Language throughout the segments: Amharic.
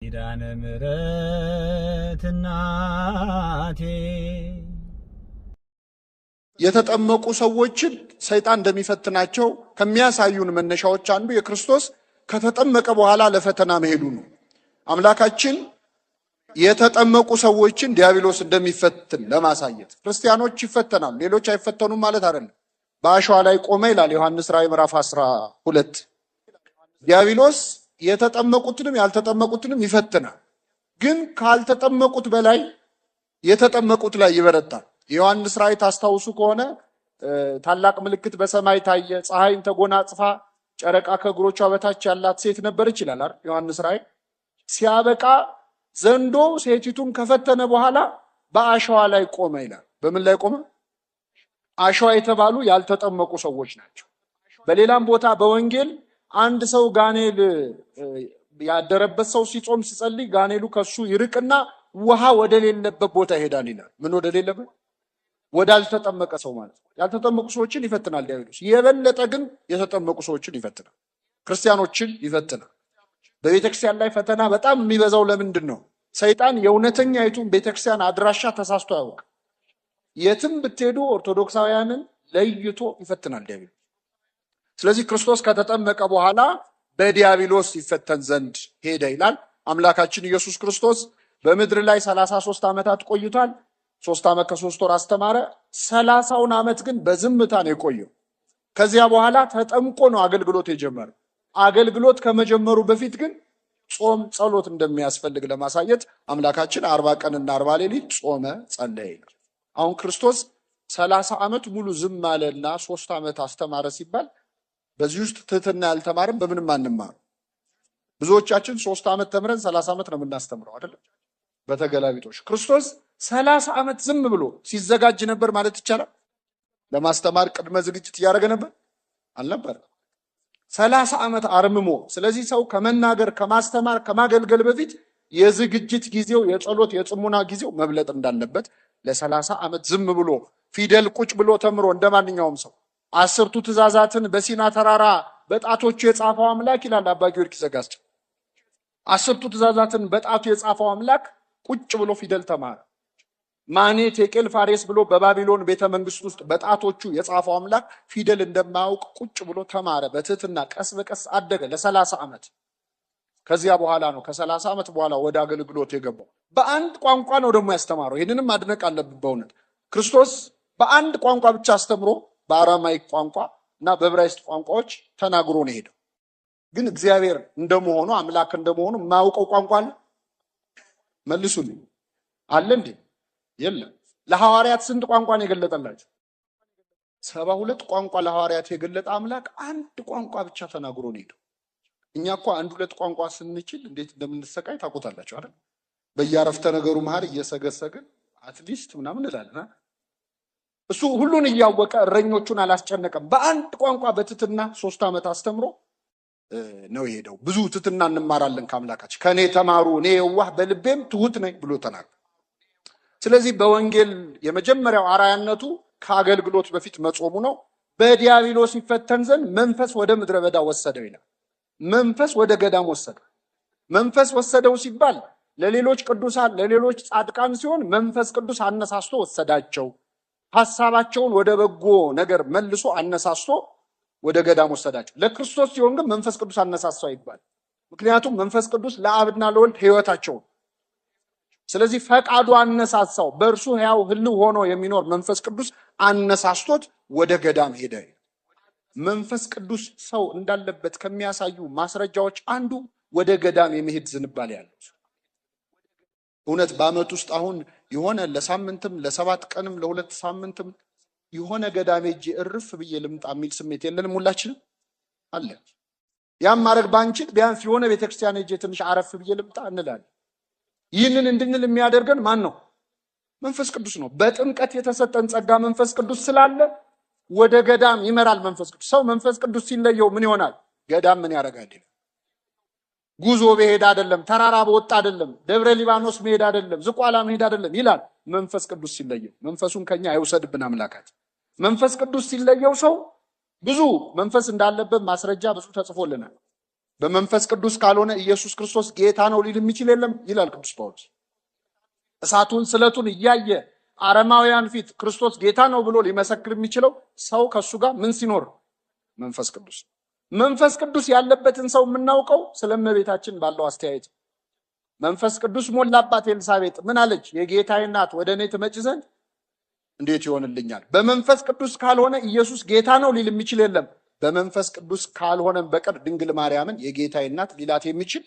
ኪዳነ ምሕረት እናቴ የተጠመቁ ሰዎችን ሰይጣን እንደሚፈትናቸው ከሚያሳዩን መነሻዎች አንዱ የክርስቶስ ከተጠመቀ በኋላ ለፈተና መሄዱ ነው። አምላካችን የተጠመቁ ሰዎችን ዲያብሎስ እንደሚፈትን ለማሳየት ክርስቲያኖች ይፈተናሉ፣ ሌሎች አይፈተኑም ማለት አይደለም። በአሸዋ ላይ ቆመ ይላል ዮሐንስ ራእይ ምዕራፍ 12። ዲያብሎስ የተጠመቁትንም ያልተጠመቁትንም ይፈትናል። ግን ካልተጠመቁት በላይ የተጠመቁት ላይ ይበረታል። ዮሐንስ ራእይ ታስታውሱ ከሆነ ታላቅ ምልክት በሰማይ ታየ፣ ፀሐይን ተጎናጽፋ ጨረቃ ከእግሮቿ በታች ያላት ሴት ነበረች ይላል አይደል? ዮሐንስ ራእይ ሲያበቃ ዘንዶ ሴቲቱን ከፈተነ በኋላ በአሸዋ ላይ ቆመ ይላል። በምን ላይ ቆመ? አሸዋ የተባሉ ያልተጠመቁ ሰዎች ናቸው። በሌላም ቦታ በወንጌል አንድ ሰው ጋኔል ያደረበት ሰው ሲጾም ሲጸልይ ጋኔሉ ከሱ ይርቅና ውሃ ወደሌለበት ቦታ ይሄዳል ይላል። ምን ወደሌለበት? ወዳልተጠመቀ ሰው ማለት ነው። ያልተጠመቁ ሰዎችን ይፈትናል ዲያብሎስ። የበለጠ ግን የተጠመቁ ሰዎችን ይፈትናል፣ ክርስቲያኖችን ይፈትናል። በቤተክርስቲያን ላይ ፈተና በጣም የሚበዛው ለምንድን ነው? ሰይጣን የእውነተኛይቱን ቤተክርስቲያን አድራሻ ተሳስቶ ያውቅ። የትም ብትሄዱ ኦርቶዶክሳውያንን ለይቶ ይፈትናል ዲያብሎስ። ስለዚህ ክርስቶስ ከተጠመቀ በኋላ በዲያብሎስ ይፈተን ዘንድ ሄደ ይላል። አምላካችን ኢየሱስ ክርስቶስ በምድር ላይ 33 ዓመታት ቆይቷል። 3 ዓመት ከ3 ወር አስተማረ። 30ውን ዓመት ግን በዝምታ ነው የቆየው። ከዚያ በኋላ ተጠምቆ ነው አገልግሎት የጀመረው። አገልግሎት ከመጀመሩ በፊት ግን ጾም ጸሎት እንደሚያስፈልግ ለማሳየት አምላካችን 40 ቀንና 40 ሌሊት ጾመ ጸለየ። አሁን ክርስቶስ 30 ዓመት ሙሉ ዝም አለና 3 ዓመት አስተማረ ሲባል በዚህ ውስጥ ትህትና ያልተማረን በምንም አንማር። ብዙዎቻችን 3 ዓመት ተምረን 30 ዓመት ነው የምናስተምረው አይደል? በተገላቢጦሽ ክርስቶስ 30 ዓመት ዝም ብሎ ሲዘጋጅ ነበር ማለት ይቻላል። ለማስተማር ቅድመ ዝግጅት እያደረገ ነበር አልነበር? 30 ዓመት አርምሞ። ስለዚህ ሰው ከመናገር ከማስተማር ከማገልገል በፊት የዝግጅት ጊዜው የጸሎት የጽሙና ጊዜው መብለጥ እንዳለበት ለ30 ዓመት ዝም ብሎ ፊደል ቁጭ ብሎ ተምሮ እንደማንኛውም ሰው 10ቱ ትእዛዛትን በሲና ተራራ በጣቶቹ የጻፈው አምላክ ይላል አባ ጊዮርጊስ ዘጋስጫ። 10ቱ ትእዛዛትን በጣቱ የጻፈው አምላክ ቁጭ ብሎ ፊደል ተማረ። ማኔ ቴቄል ፋሬስ ብሎ በባቢሎን ቤተ መንግስት ውስጥ በጣቶቹ የጻፈው አምላክ ፊደል እንደማያውቅ ቁጭ ብሎ ተማረ። በትህትና ቀስ በቀስ አደገ ለ30 ዓመት። ከዚያ በኋላ ነው ከ30 ዓመት በኋላ ወደ አገልግሎት የገባው። በአንድ ቋንቋ ነው ደግሞ ያስተማረው። ይህንንም ማድነቅ አለብን በእውነት። ክርስቶስ በአንድ ቋንቋ ብቻ አስተምሮ በአራማይክ ቋንቋ እና በዕብራይስጥ ቋንቋዎች ተናግሮ ነው ሄደው። ግን እግዚአብሔር እንደመሆኑ አምላክ እንደመሆኑ የማያውቀው ቋንቋ አለ? መልሱልኝ። አለ እንዴ? የለም። ለሐዋርያት ስንት ቋንቋ ነው የገለጠላቸው? 72 ቋንቋ ለሐዋርያት የገለጠ አምላክ አንድ ቋንቋ ብቻ ተናግሮ ነው ሄደው። እኛ እኮ 1-2 ቋንቋ ስንችል እንዴት እንደምንሰቃይ ታውቁታላችሁ አይደል? በየአረፍተ ነገሩ መሃል እየሰገሰግን አትሊስት ምናምን እንላለን። እሱ ሁሉን እያወቀ እረኞቹን አላስጨነቀም። በአንድ ቋንቋ በትህትና 3 ዓመት አስተምሮ ነው የሄደው። ብዙ ትህትና እንማራለን ከአምላካችን። ከኔ ተማሩ እኔ የዋህ በልቤም ትሁት ነኝ ብሎ ተናገረ። ስለዚህ በወንጌል የመጀመሪያው አራያነቱ ከአገልግሎት በፊት መጾሙ ነው። በዲያብሎስ ይፈተን ዘንድ መንፈስ ወደ ምድረ በዳ ወሰደው ይላል። መንፈስ ወደ ገዳም ወሰደው። መንፈስ ወሰደው ሲባል ለሌሎች ቅዱሳን ለሌሎች ጻድቃን ሲሆን መንፈስ ቅዱስ አነሳስቶ ወሰዳቸው። ሐሳባቸውን ወደ በጎ ነገር መልሶ አነሳስቶ ወደ ገዳም ወሰዳቸው። ለክርስቶስ ሲሆን ግን መንፈስ ቅዱስ አነሳሳው ይባል። ምክንያቱም መንፈስ ቅዱስ ለአብና ለወልድ ሕይወታቸው። ስለዚህ ፈቃዱ አነሳሳው። በእርሱ ሕያው ህልው ሆኖ የሚኖር መንፈስ ቅዱስ አነሳስቶት ወደ ገዳም ሄደ። መንፈስ ቅዱስ ሰው እንዳለበት ከሚያሳዩ ማስረጃዎች አንዱ ወደ ገዳም የመሄድ ዝንባሌ ያለው። እውነት በዓመት ውስጥ አሁን የሆነ ለሳምንትም ለ7 ቀንም ለ2 ሳምንትም የሆነ ገዳም ሄጄ እርፍ ብዬ ልምጣ የሚል ስሜት የለንም? ሁላችንም አለ። ያም ማድረግ ባንችል ቢያንስ የሆነ ቤተክርስቲያን ሄጄ ትንሽ አረፍ ብዬ ልምጣ እንላለን። ይህንን እንድንል የሚያደርገን ማን ነው? መንፈስ ቅዱስ ነው። በጥምቀት የተሰጠን ጸጋ መንፈስ ቅዱስ ስላለ ወደ ገዳም ይመራል መንፈስ ቅዱስ። ሰው መንፈስ ቅዱስ ሲለየው ምን ይሆናል? ገዳም ምን ያደርጋል? ጉዞ በሄድ አይደለም፣ ተራራ በወጣ አይደለም፣ ደብረ ሊባኖስ መሄድ አይደለም፣ ዝቋላ መሄድ አይደለም ይላል። መንፈስ ቅዱስ ሲለየው መንፈሱን ከኛ አይወሰድብን አምላካት። መንፈስ ቅዱስ ሲለየው ሰው ብዙ መንፈስ እንዳለበት ማስረጃ ብዙ ተጽፎልናል። በመንፈስ ቅዱስ ካልሆነ ኢየሱስ ክርስቶስ ጌታ ነው ሊል የሚችል የለም ይላል ቅዱስ ጳውሎስ። እሳቱን ስለቱን እያየ አረማውያን ፊት ክርስቶስ ጌታ ነው ብሎ ሊመሰክር የሚችለው ሰው ከሱ ጋር ምን ሲኖር? መንፈስ ቅዱስ። መንፈስ ቅዱስ ያለበትን ሰው የምናውቀው ስለእመቤታችን ባለው አስተያየት። መንፈስ ቅዱስ ሞላባት ኤልሳቤጥ ምን አለች? የጌታዬ እናት ወደ እኔ ትመጪ ዘንድ እንዴት ይሆንልኛል? በመንፈስ ቅዱስ ካልሆነ ኢየሱስ ጌታ ነው ሊል የሚችል የለም። በመንፈስ ቅዱስ ካልሆነም በቀር ድንግል ማርያምን የጌታዬ እናት ሊላት የሚችል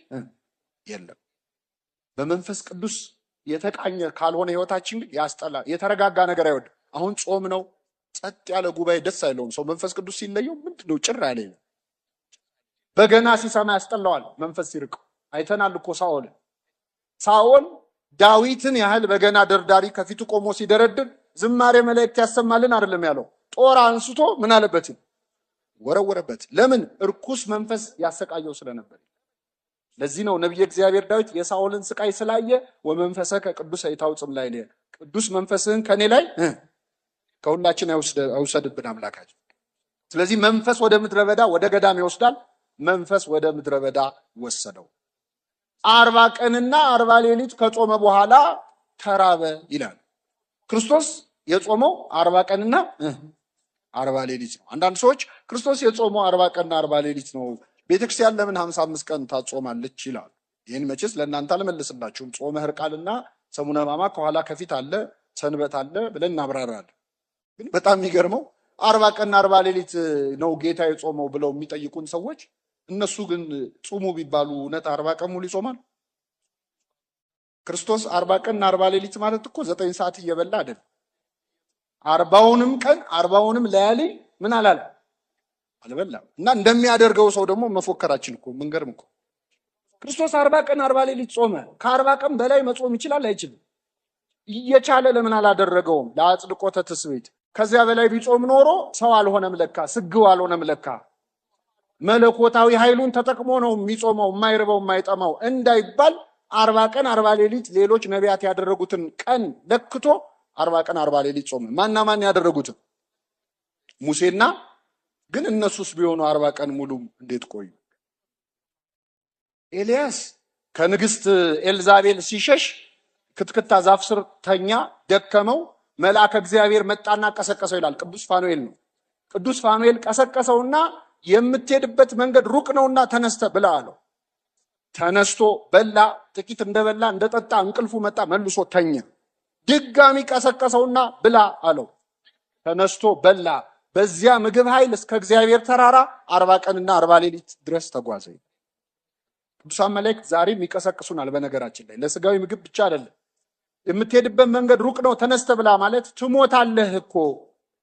የለም። በመንፈስ ቅዱስ የተቃኘ ካልሆነ ህይወታችን ግን ያስጠላ፣ የተረጋጋ ነገር አይወድ። አሁን ጾም ነው፣ ጸጥ ያለ ጉባኤ ደስ አይለውም ሰው። መንፈስ ቅዱስ ሲለየው ምንድነው ጭር ያለ ነው። በገና ሲሰማ ያስጠላዋል መንፈስ ሲርቀው። አይተናል እኮ ሳኦል ዳዊትን ያህል በገና ደርዳሪ ከፊቱ ቆሞ ሲደረድር ዝማሬ መላእክት ያሰማልን አይደለም ያለው። ጦር አንስቶ ምን አለበት? ወረወረበት። ለምን? እርኩስ መንፈስ ያሰቃየው ስለነበር። ለዚህ ነው ነብዩ እግዚአብሔር ዳዊት የሳኦልን ስቃይ ስላየ ወመንፈሰከ ቅዱስ አይታውጽም ላይ ነው፣ ቅዱስ መንፈስህን ከኔ ላይ ከሁላችን አይውሰድብን አምላካችን። ስለዚህ መንፈስ ወደ ምድረ በዳ ወደ ገዳም ይወስዳል። መንፈስ ወደ ምድረ በዳ ወሰደው። 40 ቀንና 40 ሌሊት ከጾመ በኋላ ተራበ ይላል። ክርስቶስ የጾመው 40 ቀንና 40 ሌሊት ነው። አንዳንድ ሰዎች ክርስቶስ የጾመው 40 ቀንና 40 ሌሊት ነው፣ ቤተክርስቲያን ለምን 55 ቀን ታጾማለች ይላል። ይህን መቼስ ለእናንተ አልመልስላችሁም። ጾመ ሕርቃልና ሰሙነ ሕማማት ከኋላ ከፊት አለ፣ ሰንበት አለ ብለን እናብራራለን። ግን በጣም የሚገርመው 40 ቀንና 40 ሌሊት ነው ጌታ የጾመው ብለው የሚጠይቁን ሰዎች፣ እነሱ ግን ጾሙ ቢባሉ እውነት 40 ቀን ሙሉ ይጾማል? ክርስቶስ 40 ቀንና 40 ሌሊት ማለት እኮ 9 ሰዓት እየበላ አይደል? 40ውንም ቀን 40ውንም ለያሊ ምን አላለ? አልበላም። እና እንደሚያደርገው ሰው ደግሞ መፎከራችን እኮ መንገርም እኮ። ክርስቶስ 40 ቀን 40 ሌሊት ጾመ። ከ40 ቀን በላይ መጾም ይችላል አይችልም? እየቻለ ለምን አላደረገውም? ለአጽድቆተ ትስብእት። ከዚያ በላይ ቢጾም ኖሮ ሰው አልሆነም ለካ፣ ስግው አልሆነም ለካ። መለኮታዊ ኃይሉን ተጠቅሞ ነው የሚጾመው፣ የማይርበው የማይጠማው እንዳይባል 40 ቀን 40 ሌሊት ሌሎች ነቢያት ያደረጉትን ቀን ለክቶ 40 ቀን 40 ሌሊት ጾመ። ማን ያደረጉትን? ሙሴና። ግን እነሱስ ቢሆኑ 40 ቀን ሙሉ እንዴት ቆዩ? ኤልያስ ከንግስት ኤልዛቤል ሲሸሽ ክትክታ ዛፍ ስር ተኛ፣ ደከመው። መልአከ እግዚአብሔር መጣና ቀሰቀሰው ይላል። ቅዱስ ፋኑኤል ነው። ቅዱስ ፋኑኤል ቀሰቀሰውና የምትሄድበት መንገድ ሩቅ ነውና ተነስተ ብላ አለው። ተነስቶ በላ። ጥቂት እንደበላ እንደጠጣ እንቅልፉ መጣ፣ መልሶ ተኛ። ድጋሚ ቀሰቀሰውና ብላ አለው። ተነስቶ በላ። በዚያ ምግብ ኃይል እስከ እግዚአብሔር ተራራ 40 ቀንና 40 ሌሊት ድረስ ተጓዘ። ቅዱሳን መላእክት ዛሬም ይቀሰቅሱናል። በነገራችን ላይ ለስጋዊ ምግብ ብቻ አይደለም። የምትሄድበት መንገድ ሩቅ ነው ተነስተ ብላ ማለት ትሞታለህ እኮ፣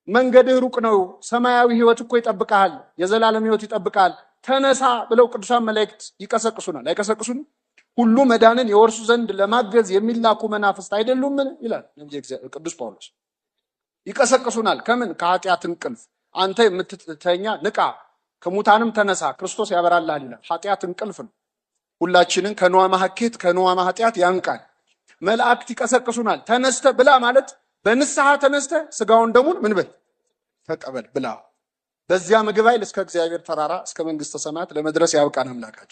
መንገድህ ሩቅ ነው፣ ሰማያዊ ህይወት እኮ ይጠብቃል፣ የዘላለም ህይወት ይጠብቃል፣ ተነሳ ብለው ቅዱሳን መላእክት ይቀሰቅሱናል። አይቀሰቅሱንም? ሁሉ መዳንን የወርሱ ዘንድ ለማገዝ የሚላኩ መናፍስት አይደሉምን ይላል ቅዱስ ጳውሎስ። ይቀሰቅሱናል። ከምን? ከኃጢአት እንቅልፍ። አንተ የምትተኛ ንቃ፣ ከሙታንም ተነሳ፣ ክርስቶስ ያበራልሃል ይላል። ኃጢአት እንቅልፍ ነው። ሁላችንን ከነዋማ ሐኬት ከነዋማ ኃጢአት ያንቃል። መላእክት ይቀሰቅሱናል። ተነስተ ብላ ማለት በንስሐ ተነስተ ስጋውን ደሙን ምን በል ተቀበል ብላ። በዚያ ምግብ ኃይል እስከ እግዚአብሔር ተራራ እስከ መንግስተ ሰማያት ለመድረስ ያብቃን አምላካችን።